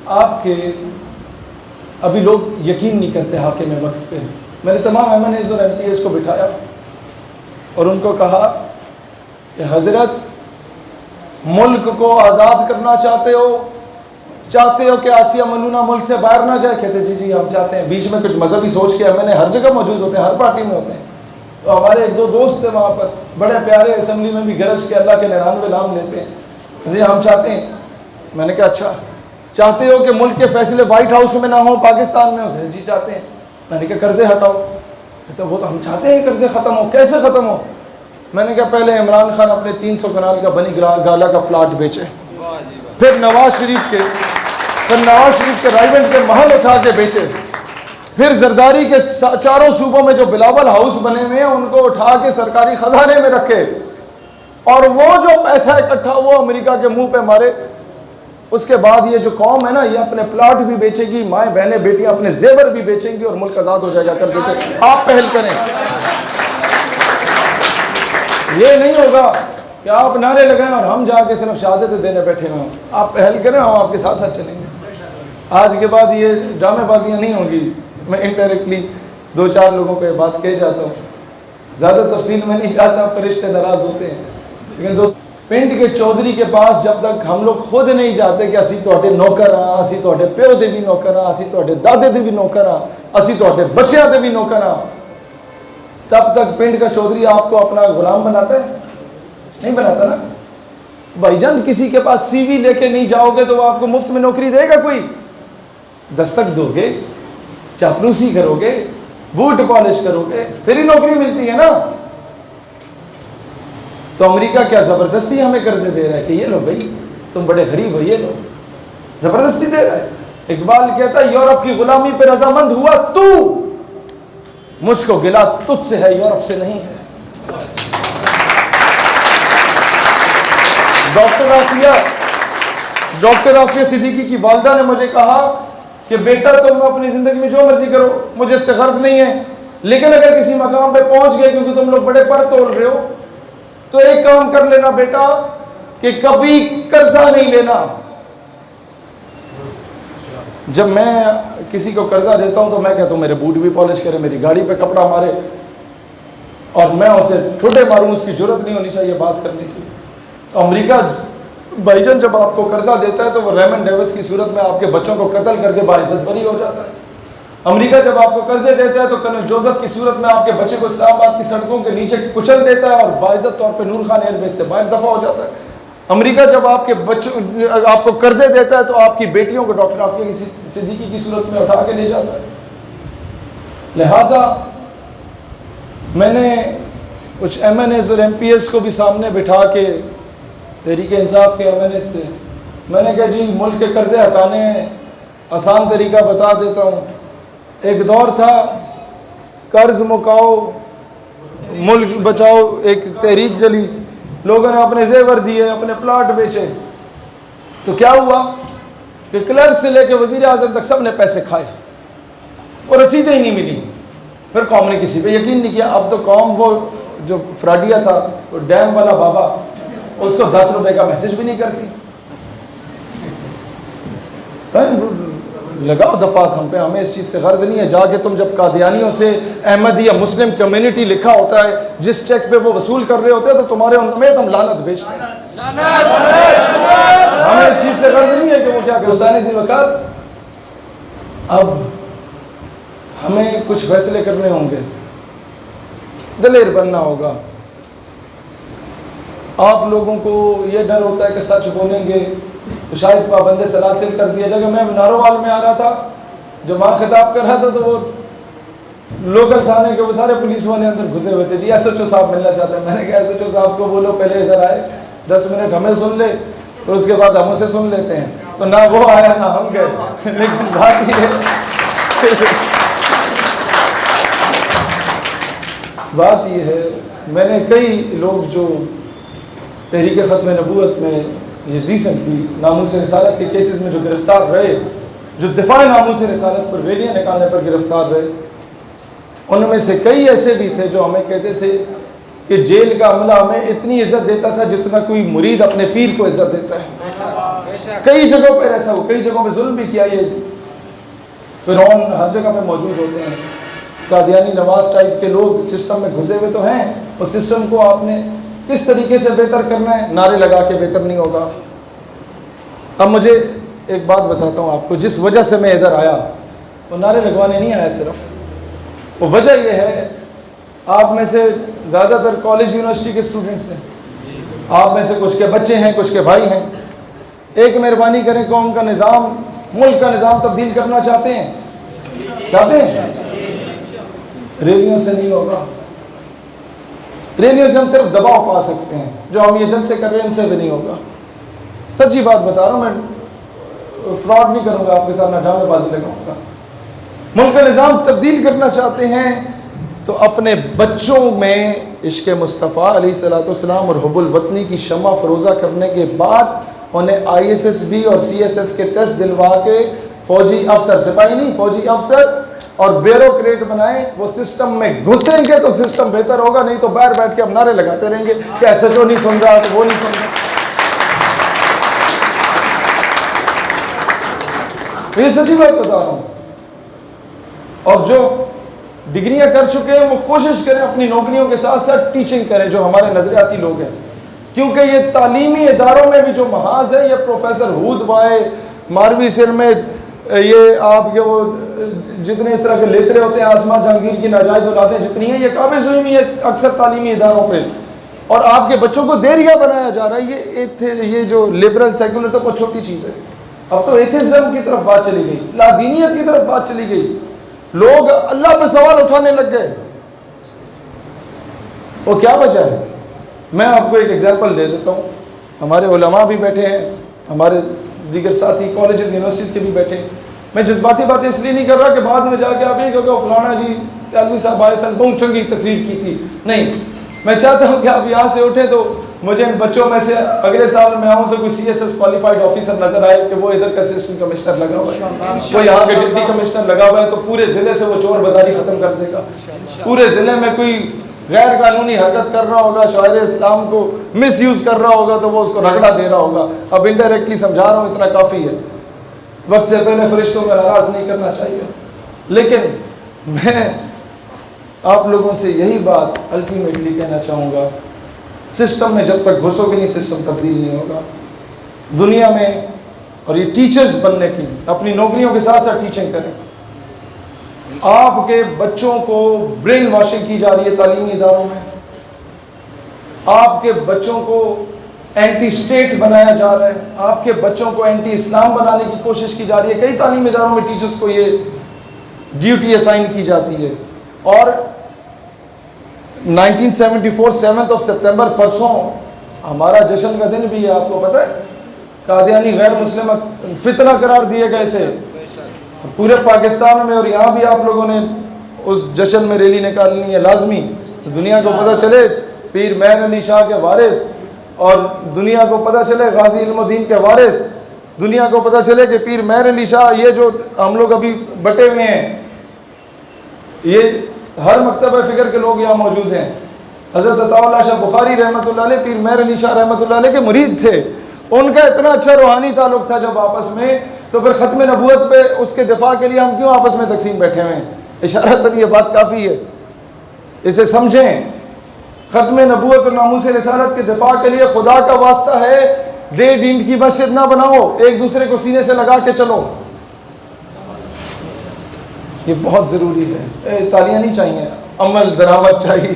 آپ کے ابھی لوگ یقین نہیں کرتے حاکم وقت پہ. میں نے تمام ایم این ایز اور ایم پی ایز کو بٹھایا اور ان کو کہا کہ حضرت ملک کو آزاد کرنا چاہتے ہو کہ آسیہ ملونہ ملک سے باہر نہ جائے؟ کہتے جی ہم چاہتے ہیں. بیچ میں کچھ مذہبی سوچ کے ایم این اے ہر جگہ موجود ہوتے ہیں, ہر پارٹی میں ہوتے ہیں. تو ہمارے ایک دو دوست تھے وہاں پر, بڑے پیارے, اسمبلی میں بھی گرج کے اللہ کے 99 نام لیتے ہیں. جی ہم چاہتے ہیں. میں نے کہا اچھا چاہتے ہو کہ ملک کے فیصلے وائٹ ہاؤس میں نہ ہوں, پاکستان میں ہو؟ جی چاہتے ہیں. میں نے کہا قرضے ہٹاؤ. کہتے وہ تو ہم چاہتے ہیں قرضے ختم ہو. کیسے ختم ہو؟ میں نے کہا پہلے عمران خان اپنے 300 کنال کا بنی گالا کا پلاٹ بیچے, پھر نواز شریف کے رائیونٹ کے محل اٹھا کے بیچے, پھر زرداری کے چاروں صوبوں میں جو بلاول ہاؤس بنے ہوئے ہیں ان کو اٹھا کے سرکاری خزانے میں رکھے, اور وہ جو پیسہ اکٹھا وہ امریکہ کے منہ پہ مارے. اس کے بعد یہ جو قوم ہے نا, یہ اپنے پلاٹ بھی بیچے گی, مائیں بہنیں بیٹیاں اپنے زیور بھی بیچیں گی, اور ملک آزاد ہو جائے گا قرضے سے. آپ پہل کریں. یہ نہیں ہوگا کہ آپ نعرے لگائیں اور ہم جا کے صرف شہادتیں دینے بیٹھے ہوئے ہوں. آپ پہل کریں, ہم آپ کے ساتھ ساتھ چلیں گے. آج کے بعد یہ ڈرامے بازیاں نہیں ہوں گی. میں انڈائریکٹلی 2-4 لوگوں کو یہ بات کہہ جاتا ہوں, زیادہ تفصیل میں نہیں جاتا, فرشتے ناراض ہوتے ہیں. لیکن دوست, پنڈ کے چودھری کے پاس جب تک ہم لوگ خود نہیں جاتے کہ اسی تواڈے نوکر ہاں, اسی تواڈے پیو دے بھی نوکر ہاں, اسی تواڈے دادے دے بھی نوکر ہاں, اسی تواڈے بچیاں دے بھی نوکر ہاں, تب تک پنڈ کا چودھری آپ کو اپنا غلام بناتا ہے؟ نہیں بناتا نا. بھائی جان کسی کے پاس سی وی لے کے نہیں جاؤ گے تو وہ آپ کو مفت میں نوکری دے گا کوئی؟ دستک دو گے, چاپلوسی کرو گے, بوٹ پالش کرو گے, پھر ہی نوکری ملتی ہے نا. تو امریکہ کیا زبردستی ہمیں قرضے دے رہا ہے کہ یہ لو بھائی تم بڑے غریب ہو, یہ لو, زبردستی دے رہا ہے. اقبال کہتا ہے یورپ کی غلامی پہ رضامند ہوا تو, مجھ کو گلا تجھ سے ہے, یورپ سے نہیں ہے. ڈاکٹر عافیہ صدیقی کی والدہ نے مجھے کہا کہ بیٹا تم اپنی زندگی میں جو مرضی کرو, مجھے اس سے غرض نہیں ہے, لیکن اگر کسی مقام پہ پہنچ گئے کیونکہ تم لوگ بڑے پر تول رہے ہو, تو ایک کام کر لینا بیٹا کہ کبھی قرضہ نہیں لینا. جب میں کسی کو قرضہ دیتا ہوں تو میں کہتا ہوں میرے بوٹ بھی پالش کرے, میری گاڑی پہ کپڑا مارے, اور میں اسے ٹھوٹے ماروں, اس کی ضرورت نہیں ہونی چاہیے بات کرنے کی. تو امریکہ بھائی جان جب آپ کو قرضہ دیتا ہے تو وہ ریمن ڈیوس کی صورت میں آپ کے بچوں کو قتل کر کے باعزت بری ہو جاتا ہے. امریکہ جب آپ کو قرضے دیتا ہے تو کرنل جوزف کی صورت میں آپ کے بچے کو اسلام آباد کی سڑکوں کے نیچے کچل دیتا ہے اور باعزت طور پہ نور خان ایئر بیس سے باہر دفع ہو جاتا ہے. امریکہ جب آپ کے بچوں آپ کو قرضے دیتا ہے تو آپ کی بیٹیوں کو ڈاکٹر عافیہ صدیقی کی صورت میں اٹھا کے لے جاتا ہے. لہٰذا میں نے کچھ ایم این ایز اور ایم پی ایز کو بھی سامنے بٹھا کے, تحریک انصاف کے ایم این ایز تھے, میں نے کہا جی ملک کے قرضے ہٹانے ہیں, آسان طریقہ بتا دیتا ہوں. ایک دور تھا قرض مکاؤ ملک بچاؤ, ایک تحریک چلی, لوگوں نے اپنے زیور دیے, اپنے پلاٹ بیچے, تو کیا ہوا کہ کلرک سے لے کے وزیر اعظم تک سب نے پیسے کھائے اور رسیدیں ہی نہیں ملی. پھر قوم نے کسی پہ یقین نہیں کیا. اب تو قوم وہ جو فراڈیا تھا, وہ ڈیم والا بابا, اس کو 10 روپے کا میسج بھی نہیں کرتی. لگاؤ دفعات ہم پہ, ہمیں اس چیز سے غرض نہیں ہے. جا کے تم جب قادیانیوں سے احمدیہ مسلم کمیونٹی لکھا ہوتا ہے, جس چیک پہ وہ وصول کر رہے ہوتے ہیں, تو تمہارے ان سمیت ہم لعنت بھیجتے ہیں. ہمیں اس چیز سے غرض نہیں ہے کہ وہ کیا کہ حسین ذی وقار. اب ہمیں کچھ فیصلے کرنے ہوں گے, دلیر بننا ہوگا. آپ لوگوں کو یہ ڈر ہوتا ہے کہ سچ بولیں گے تو شاید پابند سلاسل کر دیا جائے گا. میں ناروال میں آ رہا تھا, جو ماں خطاب کر رہا تھا, تو وہ لوکل تھانے کے وہ سارے پولیس والے اندر گھسے ہوئے تھے. جی ایس ایچ او صاحب ملنا چاہتے ہیں. میں نے کہا ایس ایچ او صاحب کو بولو پہلے ادھر آئے, 10 منٹ ہمیں سن لے, تو اس کے بعد ہم اسے سن لیتے ہیں. تو نہ وہ آیا نہ ہم گئے. لیکن بات یہ ہے میں نے کئی لوگ جو تحریک ختم نبوت میں یہ ریسنٹلی ناموس رسالت کے کیسز میں جو گرفتار رہے, جو دفاع ناموس رسالت پر ریلیاں نکالنے پر گرفتار رہے, ان میں سے کئی ایسے بھی تھے جو ہمیں کہتے تھے کہ جیل کا عملہ ہمیں اتنی عزت دیتا تھا جتنا کوئی مرید اپنے پیر کو عزت دیتا ہے. کئی جگہوں پہ ایسا ہو، کئی جگہوں پہ ظلم بھی کیا، یہ فرعون ہر جگہ پہ موجود ہوتے ہیں، قادیانی نواز ٹائپ کے لوگ سسٹم میں گھسے ہوئے تو ہیں، اس سسٹم کو آپ نے کس طریقے سے بہتر کرنا ہے، نعرے لگا کے بہتر نہیں ہوگا۔ اب مجھے ایک بات بتاتا ہوں آپ کو، جس وجہ سے میں ادھر آیا وہ نعرے لگوانے نہیں آیا صرف، وہ وجہ یہ ہے، آپ میں سے زیادہ تر کالج یونیورسٹی کے اسٹوڈنٹس ہیں، آپ میں سے کچھ کے بچے ہیں، کچھ کے بھائی ہیں، ایک مہربانی کریں، قوم کا نظام، ملک کا نظام تبدیل کرنا چاہتے ہیں؟ ریلیوں سے نہیں ہوگا، ریلیوں سے ہم صرف دباؤ پا سکتے ہیں، جو ہم یہ جلسے کر رہے ہیں ان سے بھی نہیں ہوگا۔ سچی بات بتا رہا ہوں، میں فراڈ نہیں کروں گا آپ کے ساتھ، میں ڈرامے بازی لگاؤں گا۔ ملک کا نظام تبدیل کرنا چاہتے ہیں تو اپنے بچوں میں عشق مصطفیٰ علیہ الصلوۃ والسلام اور حب الوطنی کی شمع فروزہ کرنے کے بعد انہیں ISSB اور CSS کے ٹیسٹ دلوا کے فوجی افسر، سپاہی نہیں، فوجی افسر اور بیوروکریٹ بنائیں، وہ سسٹم میں گھسیں گے تو سسٹم بہتر ہوگا، نہیں تو باہر بیٹھ کے ہم نعرے لگاتے رہیں گے کہ SHO نہیں سن رہا تو وہ نہیں سن رہا۔ یہ سچی بات بتا رہا ہوں۔ اور جو ڈگریاں کر چکے ہیں وہ کوشش کریں اپنی نوکریوں کے ساتھ ساتھ ٹیچنگ کریں، جو ہمارے نظریاتی لوگ ہیں، کیونکہ یہ تعلیمی اداروں میں بھی جو محاذ ہے، یہ پروفیسر ہود بائے، ماروی سر میں یہ آپ کے وہ جتنے اس طرح کے لیترے ہوتے ہیں، آسمان جہانگیر کی ناجائز اولادیں جتنی ہیں، یہ قابض ہوئی ہیں اکثر تعلیمی اداروں پہ، اور آپ کے بچوں کو دیریا بنایا جا رہا ہے۔ یہ جو لبرل سیکولر تو بہت چھوٹی چیز ہے، اب تو ایتھیزم کی طرف بات چلی گئی، لا دینیت کی طرف بات چلی گئی، لوگ اللہ پہ سوال اٹھانے لگ گئے۔ وہ کیا وجہ ہے؟ میں آپ کو ایک ایگزامپل دے دیتا ہوں، ہمارے علماء بھی بیٹھے ہیں، ہمارے دیگر ساتھی کالجز یونیورسٹیز کے بھی بیٹھے ہیں، میں جذباتی باتیں اس لیے نہیں کر رہا کہ بعد میں جا کے آپ یہ کہو فلانا جی سیالوی صاحب آئے سن بہت چنگی تقریر کی تھی، نہیں، میں چاہتا ہوں کہ آپ یہاں سے اٹھیں تو مجھے ان بچوں میں سے اگلے سال میں آؤں تو کوئی CSS کوالیفائڈ آفیسر نظر آئے کہ وہ ادھر کا اسسٹنٹ کمشنر لگا ہوا ہے، کوئی یہاں کے ڈپٹی کمشنر لگا ہوا ہے، تو پورے ضلع سے وہ چور بازاری ختم کر دے گا۔ پورے ضلع میں کوئی غیر قانونی حرکت کر رہا ہوگا، شاعر اسلام کو مس یوز کر رہا ہوگا تو وہ اس کو رگڑا دے رہا ہوگا۔ اب انڈائریکٹلی سمجھا رہا ہوں، اتنا کافی ہے، وقت سے پہلے فرشتوں کو ناراض نہیں کرنا چاہیے۔ لیکن میں آپ لوگوں سے یہی بات الٹیمیٹلی کہنا چاہوں گا، سسٹم میں جب تک گھسو گے نہیں، سسٹم تبدیل نہیں ہوگا دنیا میں۔ اور یہ ٹیچرز بننے کی اپنی نوکریوں کے ساتھ ساتھ ٹیچنگ کریں۔ آپ کے بچوں کو برین واشنگ کی جا رہی ہے تعلیمی اداروں میں، آپ کے بچوں کو اینٹی اسٹیٹ بنایا جا رہا ہے، آپ کے بچوں کو اینٹی اسلام بنانے کی کوشش کی جا رہی ہے۔ کئی تعلیمی اداروں میں ٹیچرز کو یہ ڈیوٹی اسائن کی جاتی ہے۔ اور 1974 7 سپتمبر پرسوں ہمارا جشن کا دن بھی ہے، آپ کو پتہ ہے، قادیانی غیر مسلم فتنہ قرار دیے گئے تھے پورے پاکستان میں، اور یہاں بھی آپ لوگوں نے اس جشن میں ریلی نکالنی ہے لازمی، دنیا کو پتہ چلے پیر مہر علی شاہ کے وارث، اور دنیا کو پتہ چلے غازی علم الدین کے وارث، دنیا کو پتہ چلے کہ پیر مہر علی شاہ، یہ جو ہم لوگ ابھی بٹے ہوئے ہیں، یہ ہر مکتبہ فکر کے لوگ یہاں موجود ہیں۔ حضرت عطا اللہ شاہ بخاری رحمۃ اللہ علیہ پیر مہر علی شاہ رحمۃ اللہ علیہ کے مرید تھے، ان کا اتنا اچھا روحانی تعلق تھا جب آپس میں، تو پھر ختم نبوت پہ اس کے دفاع کے لیے ہم کیوں آپس میں تقسیم بیٹھے ہوئے ہیں؟ اشارتاً یہ بات کافی ہے، اسے سمجھیں۔ ختم نبوت اور ناموس رسالت کے دفاع کے لیے خدا کا واسطہ ہے، ڈیڑھ اینٹ کی مسجد نہ بناؤ، ایک دوسرے کو سینے سے لگا کے چلو، یہ بہت ضروری ہے۔ تالیاں نہیں چاہیے، عمل درآمد چاہیے۔